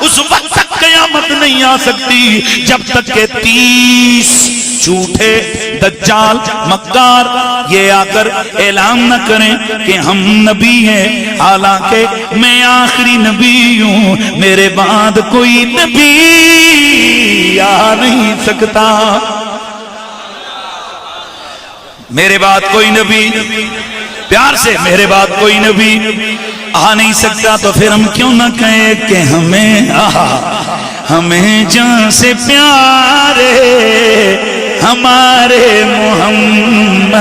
اس وقت تک قیامت نہیں آ سکتی جب تک کہ 30 جھوٹے دجال مکار یہ آ کر اعلان نہ کریں کہ ہم نبی ہیں، حالانکہ میں آخری نبی ہوں، میرے بعد کوئی نبی آ نہیں سکتا، میرے بعد کوئی نبی، پیار سے میرے بعد کوئی نبی آ نہیں سکتا۔ تو پھر ہم کیوں نہ کہیں کہ ہمیں جان سے پیارے ہمارے محمد۔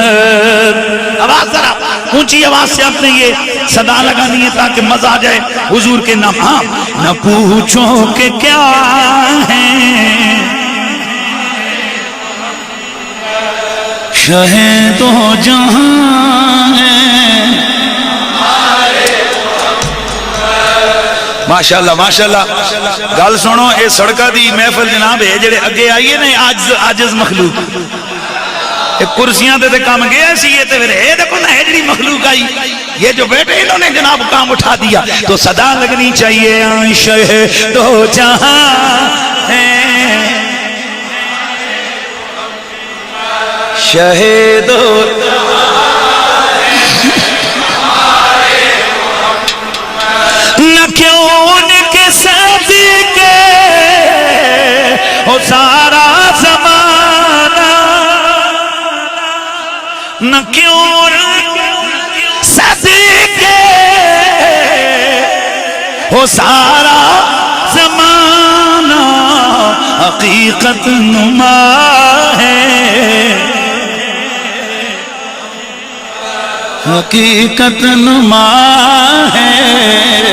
آواز ذرا اونچی آواز سے آپ نے یہ صدا لگانی ہے تاکہ مزہ آ جائے حضور کے نام۔ ہاں، نہ پوچھو کہ کیا ہے شہید و جہاں ہے۔ ماشاءاللہ ماشاءاللہ، گل سنو، اے سڑکہ دی محفل جناب ہے جڑے اگے آئیے نہیں آجز مخلوق، اے کرسیاں دے کام گیا سی، یہ تے پھر اے دیکھو نا جڑی مخلوق آئی، یہ جو بیٹھے انہوں نے جناب کام اٹھا دیا، تو صدا لگنی چاہیے شہید و جہاں ہے، شہید و نہ کیوں ان کے صدقے ہو سارا زمانہ، نہ کیوں ان کے صدقے ہو سارا زمانہ، حقیقت نما ہے، حقیقت نما ہے،